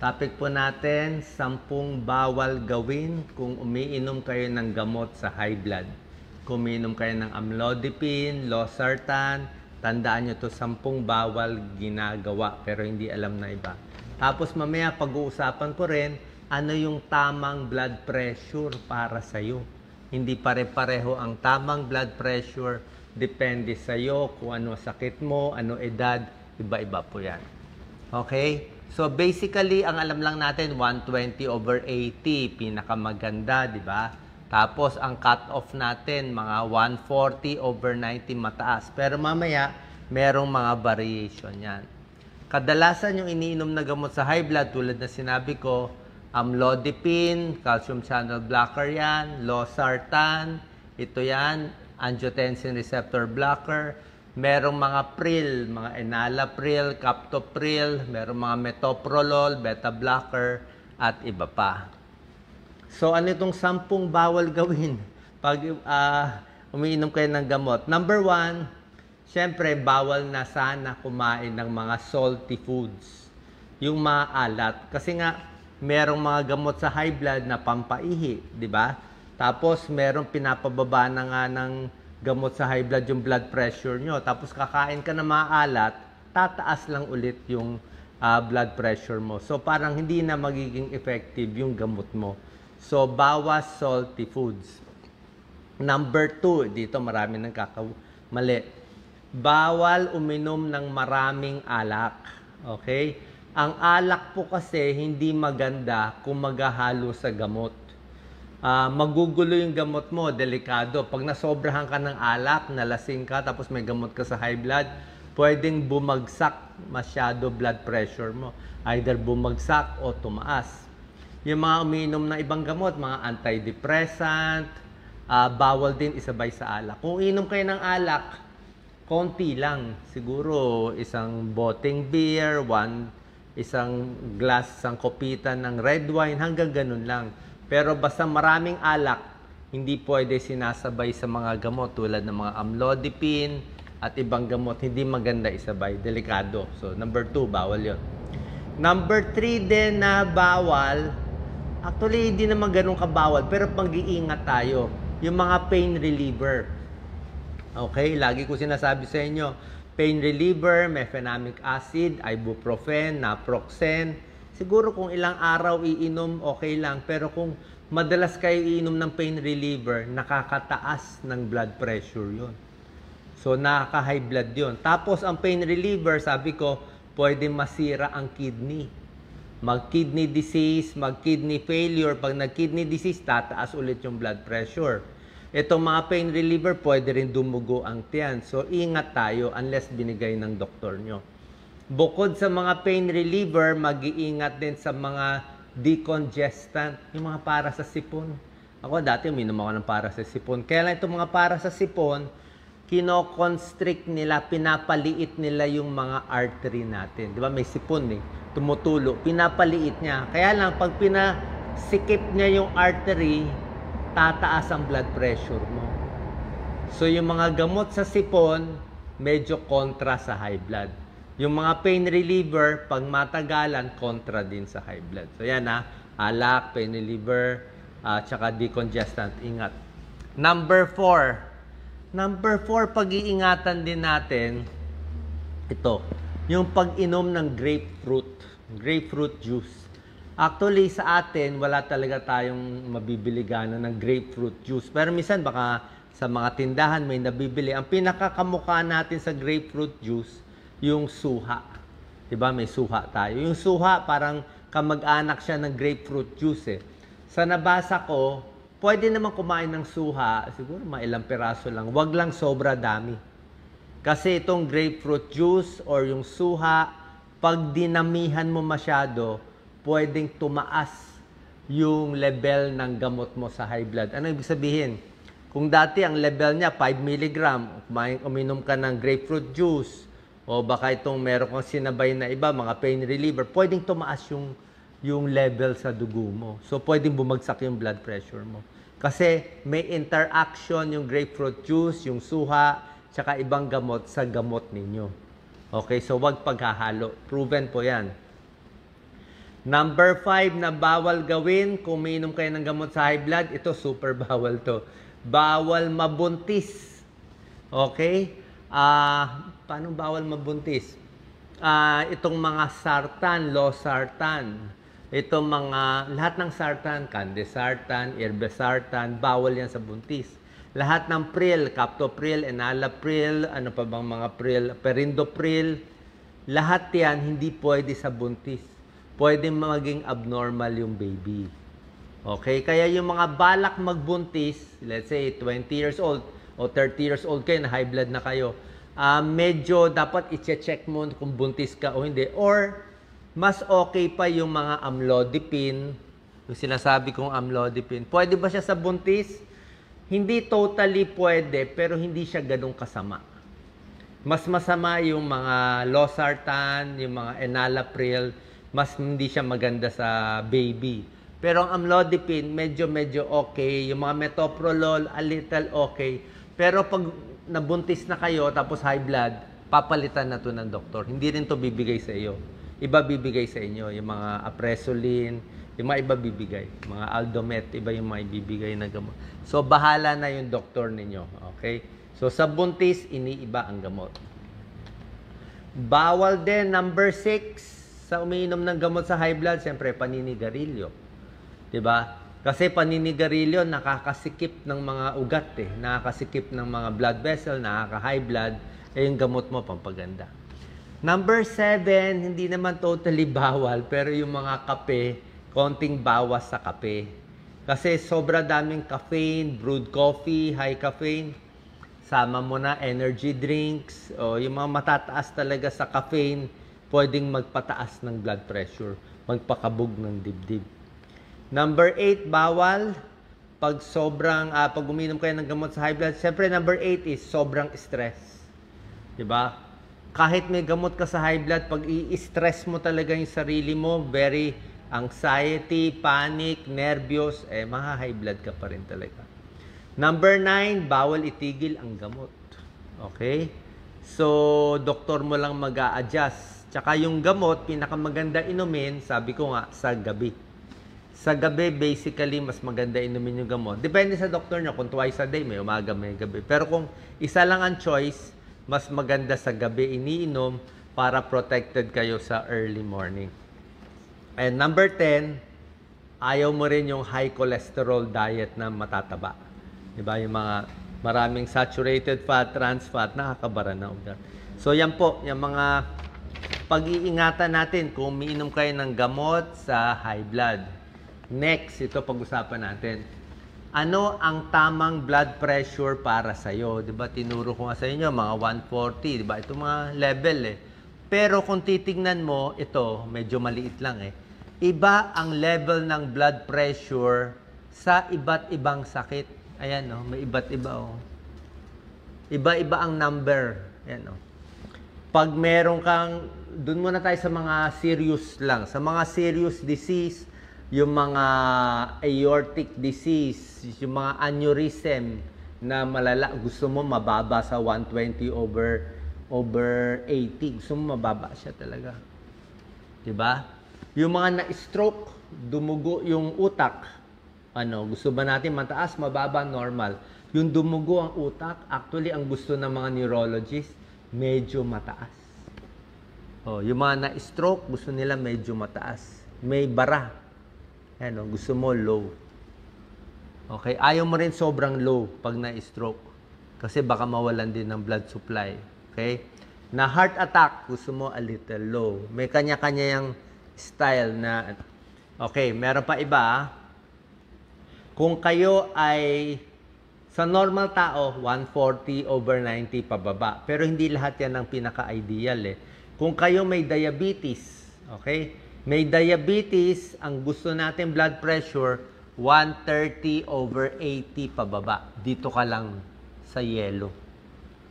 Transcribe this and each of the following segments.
Topic po natin, 10 bawal gawin kung umiinom kayo ng gamot sa high blood. Kung umiinom kayo ng amlodipine, losartan, tandaan nyo to 10 bawal ginagawa pero hindi alam na iba. Tapos mamaya pag-uusapan ko rin, ano yung tamang blood pressure para sa'yo. Hindi pare-pareho ang tamang blood pressure, depende sa'yo kung ano sakit mo, ano edad, iba-iba po yan. Okay? So basically, ang alam lang natin, 120/80, pinakamaganda, di ba? Tapos, ang cut-off natin, mga 140/90, mataas. Pero mamaya, merong mga variation yan. Kadalasan yung iniinom na gamot sa high blood, tulad na sinabi ko, amlodipine, calcium channel blocker yan, losartan, ito yan, angiotensin receptor blocker, merong mga pril, mga enalapril, captopril, merong mga metoprolol, beta blocker, at iba pa. So, ano itong 10 bawal gawin pag umiinom kayo ng gamot? Number 1, syempre, bawal na sana kumain ng mga salty foods. Yung maalat. Kasi nga, merong mga gamot sa high blood na pampaihi, di ba? Tapos, merong pinapababa na nga ng gamot sa high blood yung blood pressure nyo. Tapos kakain ka na maalat, tataas lang ulit yung blood pressure mo. So parang hindi na magiging effective yung gamot mo. So bawas salty foods. Number 2, dito marami nang mali. Bawal uminom ng maraming alak. Okay? Ang alak po kasi hindi maganda kung maghahalo sa gamot. Magugulo yung gamot mo, delikado. Pag nasobrahan ka ng alak, nalasing ka, tapos may gamot ka sa high blood, pwedeng bumagsak masyado blood pressure mo. Either bumagsak o tumaas. Yung mga umiinom ng ibang gamot, mga antidepressant, bawal din isabay sa alak. Kung inom kayo ng alak, konti lang. Siguro isang boteng beer, isang glass, isang kopitan ng red wine, hanggang ganun lang. Pero basta maraming alak, hindi pwede sinasabay sa mga gamot tulad ng mga amlodipine at ibang gamot. Hindi maganda isabay. Delikado. So, number 2, bawal yon. Number 3 din na bawal, actually, hindi naman ganun kabawal, pero pag-iingat tayo. Yung mga pain reliever. Okay? Lagi ko sinasabi sa inyo, pain reliever, mefenamic acid, ibuprofen, naproxen. Siguro kung ilang araw iinom, okay lang. Pero kung madalas kayo iinom ng pain reliever, nakakataas ng blood pressure yon. So, nakaka-high blood yon. Tapos, ang pain reliever, sabi ko, pwede masira ang kidney. Mag-kidney disease, mag-kidney failure. Pag nag-kidney disease, tataas ulit yung blood pressure. Itong mga pain reliever, pwede rin dumugo ang tiyan. So, ingat tayo unless binigay ng doktor nyo. Bukod sa mga pain reliever, mag-iingat din sa mga decongestant, yung mga para sa sipon. Ako dati uminom ako ng para sa sipon. Kaya lang itong mga para sa sipon, kino-constrict nila, pinapaliit nila yung mga artery natin. Di ba? May sipon eh, tumutulo. Pinapaliit niya. Kaya lang, pag pinasikip niya yung artery, tataas ang blood pressure mo. So, yung mga gamot sa sipon, medyo kontra sa high blood. Yung mga pain reliever, pag matagalan, kontra din sa high blood. So yan alak, pain reliever, tsaka decongestant. Ingat. Number 4. Number 4, pag-iingatan din natin, ito, yung pag-inom ng grapefruit juice. Actually, sa atin, wala talaga tayong mabibili gano'n ng grapefruit juice. Pero minsan, baka sa mga tindahan may nabibili. Ang pinakakamukha natin sa grapefruit juice, yung suha. Diba? May suha tayo. Yung suha, parang kamag-anak siya ng grapefruit juice eh. Sa nabasa ko, pwede naman kumain ng suha, siguro mailang piraso lang. Wag lang sobra dami. Kasi itong grapefruit juice or yung suha, pag dinamihan mo masyado, pwedeng tumaas yung level ng gamot mo sa high blood. Ano ibig sabihin? Kung dati ang level niya 5 mg, uminom ka ng grapefruit juice, o baka itong meron kang sinabay na iba, mga pain reliever, pwedeng tumaas yung level sa dugo mo. So, pwedeng bumagsak yung blood pressure mo. Kasi may interaction yung grapefruit juice, yung suha, tsaka ibang gamot sa gamot ninyo. Okay, so wag paghahalo. Proven po yan. Number 5 na bawal gawin kung umiinom kayo ng gamot sa high blood, ito super bawal to. Bawal mabuntis. Okay? Paano bawal mabuntis? Itong mga sartan, losartan, itong mga, lahat ng sartan, candesartan, irbesartan, bawal yan sa buntis. Lahat ng pril, captopril, enalapril, ano pa bang mga pril, perindopril, lahat yan hindi pwede sa buntis. Pwede maging abnormal yung baby. Okay? Kaya yung mga balak magbuntis, let's say 20 years old o 30 years old kayo, na high blood na kayo, medyo dapat i-check mo kung buntis ka o hindi. Or, mas okay pa yung mga amlodipine, yung sinasabi kong amlodipine. Pwede ba siya sa buntis? Hindi totally pwede, pero hindi siya ganun kasama. Mas masama yung mga losartan, yung mga enalapril, mas hindi siya maganda sa baby. Pero ang amlodipine, medyo okay. Yung mga metoprolol, a little okay. Pero pag nabuntis na kayo, tapos high blood, papalitan na to ng doktor. Hindi rin to bibigay sa iyo. Iba bibigay sa inyo. Yung mga apresolin, yung mga iba bibigay. Mga aldomet, iba yung mga ibibigay na gamot. So, bahala na yung doktor ninyo. Okay? So, sa buntis, iniiba ang gamot. Bawal din, number 6, sa umiinom ng gamot sa high blood, siyempre, paninigarilyo. Diba? Kasi paninigarilyo, nakakasikip ng mga ugat eh. Nakakasikip ng mga blood vessel, nakaka-high blood, eh yung gamot mo, pampaganda. Number 7, hindi naman totally bawal, pero yung mga kape, konting bawas sa kape. Kasi sobra daming caffeine, brewed coffee, high caffeine, sama mo na energy drinks, o yung mga matataas talaga sa caffeine, pwedeng magpataas ng blood pressure, magpakabog ng dibdib. Number 8, bawal. Pag uminom kayo ng gamot sa high blood, siyempre number 8 is sobrang stress. Diba? Kahit may gamot ka sa high blood, pag i-stress mo talaga yung sarili mo, very anxiety, panic, nervyos, maha-high blood ka pa rin talaga. Number 9, bawal itigil ang gamot. Okay? So, doktor mo lang mag-a-adjust. Tsaka yung gamot, pinakamaganda inumin, sabi ko nga, sa gabi. Sa gabi, basically, mas maganda inumin yung gamot. Depende sa doktor nyo, kung twice a day, may umaga, may gabi. Pero kung isa lang ang choice, mas maganda sa gabi iniinom para protected kayo sa early morning. And number 10, ayaw mo rin yung high cholesterol diet na matataba. Diba? Yung mga maraming saturated fat, trans fat, nakakabara na ugat. So, yan po, yung mga pag-iingatan natin kung umiinom kayo ng gamot sa high blood. Next, ito pag-usapan natin. Ano ang tamang blood pressure para sa'yo? Diba? Tinuro ko nga sa inyo, mga 140. Diba? Ito mga level eh. Pero kung titignan mo, ito, medyo maliit lang eh. Iba ang level ng blood pressure sa iba't ibang sakit. Ayan, oh, may iba't iba. Oh. Iba-iba ang number. Ayan, oh. Pag meron kang, dun muna tayo sa mga serious lang. Sa mga serious disease, yung mga aortic disease, yung mga aneurysm na malala, gusto mo mababa sa 120 over 80. Gusto mo mababa siya talaga. Diba? Yung mga na-stroke, dumugo yung utak. Gusto ba natin mataas, mababa, normal. Yung dumugo ang utak, actually, ang gusto ng mga neurologist, medyo mataas. Yung mga na-stroke, gusto nila medyo mataas. May bara. Gusto mo low. Okay? Ayaw mo rin sobrang low pag na-stroke. Kasi baka mawalan din ng blood supply. Okay? Na heart attack, gusto mo a little low. May kanya-kanya yung style na, okay, meron pa iba. Kung kayo ay, sa normal tao, 140 over 90 pababa. Pero hindi lahat yan ang pinaka-ideal eh. Kung kayo may diabetes, okay? May diabetes, ang gusto natin blood pressure, 130 over 80 pababa. Dito ka lang sa yellow.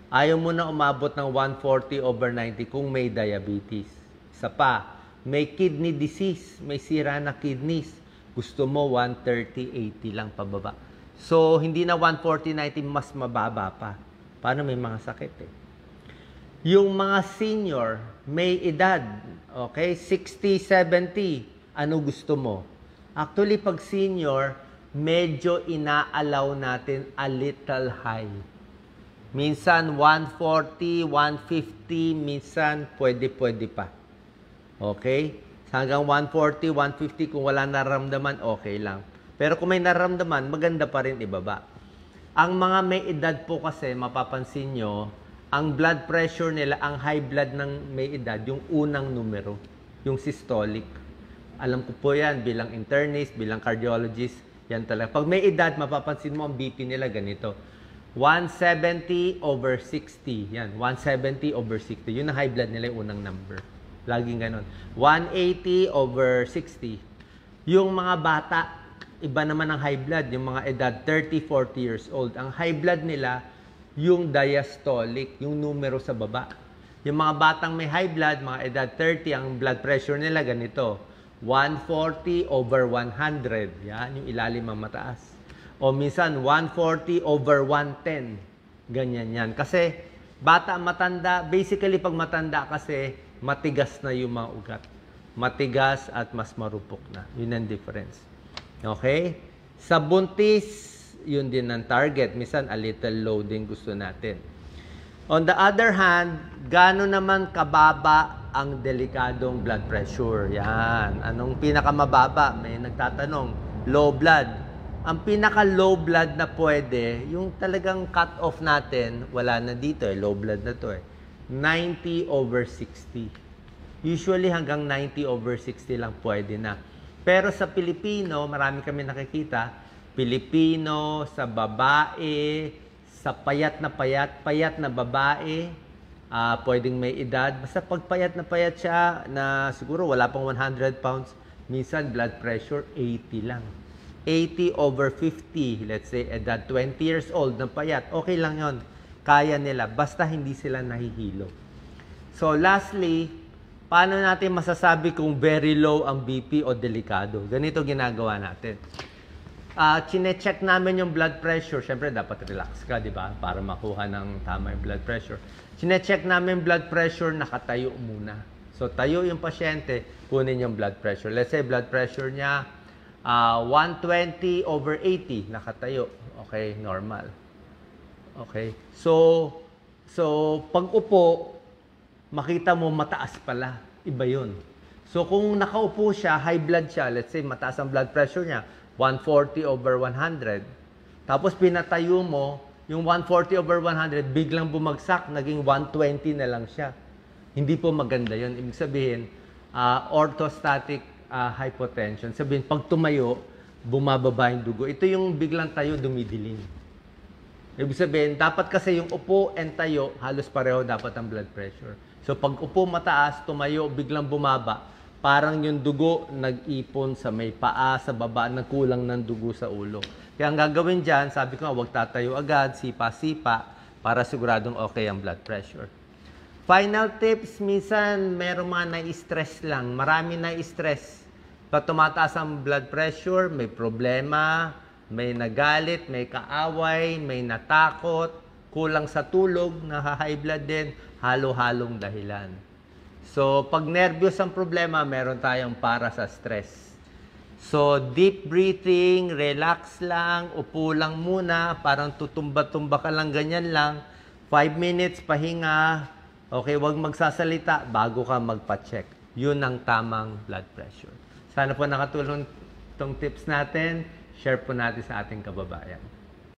Ayaw mo na umabot ng 140 over 90 kung may diabetes. Isa pa, may kidney disease, may sira na kidneys. Gusto mo 130-80 lang pababa. So, hindi na 140-90, mas mababa pa. Paano may mga sakit eh? Yung mga senior, may edad, okay, 60, 70, Ano gusto mo? Actually, pag senior, medyo ina-allow natin a little high. Minsan 140, 150, minsan pwede pa. Okay? Hanggang 140, 150, kung wala nararamdaman, okay lang. Pero kung may nararamdaman, maganda pa rin ibaba. Ang mga may edad po kasi, mapapansin nyo, ang blood pressure nila, ang high blood ng may edad, yung unang numero, yung systolic. Alam ko po yan, bilang internist, bilang cardiologist, yan talaga. Pag may edad, mapapansin mo ang BP nila ganito. 170/60. Yan, 170/60. Yun ang high blood nila, yung unang number. Laging ganon. 180/60. Yung mga bata, iba naman ang high blood. Yung mga edad 30, 40 years old. Ang high blood nila, yung diastolic, yung numero sa baba. Yung mga batang may high blood, mga edad 30, ang blood pressure nila ganito. 140/100. Yan, yung ilalim ang mataas. O minsan 140/110. Ganyan yan. Kasi bata, matanda, basically pag matanda kasi matigas na yung mga ugat. Matigas at mas marupok na. Yun ang difference. Okay? Sa buntis, yun din ang target. Minsan a little low din gusto natin. On the other hand, gaano naman kababa ang delikadong blood pressure? Yan. Anong pinakamababa? May nagtatanong. Low blood. Ang pinaka-low blood na pwede, yung talagang cut-off natin, wala na dito eh, low blood na to eh. 90/60. Usually hanggang 90/60 lang pwede na. Pero sa Pilipino, marami kami nakikita, Pilipino, sa babae, sa payat na babae, pwedeng may edad. Basta pag payat siya, na siguro wala pang 100 pounds, minsan blood pressure 80 lang. 80/50, let's say, edad 20 years old na payat, okay lang yon, kaya nila, basta hindi sila nahihilo. So, lastly, paano natin masasabi kung very low ang BP o delikado? Ganito ginagawa natin. Chine-check namin yung blood pressure. Siyempre, dapat relax ka, di ba? Para makuha ng tama yung blood pressure. Chine-check namin blood pressure, nakatayo muna. So, tayo yung pasyente, kunin yung blood pressure. Let's say, blood pressure niya, 120/80, nakatayo. Okay, normal. Okay. So pag upo, makita mo mataas pala. Iba yun. So, kung nakaupo siya, high blood siya, let's say, mataas ang blood pressure niya, 140/100. Tapos, pinatayo mo, yung 140/100, biglang bumagsak, naging 120 na lang siya. Hindi po maganda yun. Ibig sabihin, orthostatic hypotension. Sabihin, pag tumayo, bumababa yung dugo. Ito yung biglang tayo, dumidilim. Ibig sabihin, dapat kasi yung upo and tayo, halos pareho dapat ang blood pressure. So, pag upo mataas, tumayo, biglang bumaba, parang yung dugo nag-ipon sa may paa, sa baba, nagkulang ng dugo sa ulo. Kaya ang gagawin dyan, sabi ko, huwag tatayo agad, sipa-sipa, para siguradong okay ang blood pressure. Final tips, minsan merong mga na-stress lang. Marami na-stress. Pag tumataas ang blood pressure, may problema, may nagalit, may kaaway, may natakot, kulang sa tulog, high blood din, halo-halong dahilan. So, pag nervyos ang problema, meron tayong para sa stress. So, deep breathing, relax lang, upo lang muna, parang tutumba-tumba ka lang, ganyan lang. 5 minutes, pahinga. Okay, wag magsasalita bago ka magpa-check. Yun ang tamang blood pressure. Sana po nakatulong itong tips natin. Share po natin sa ating kababayan.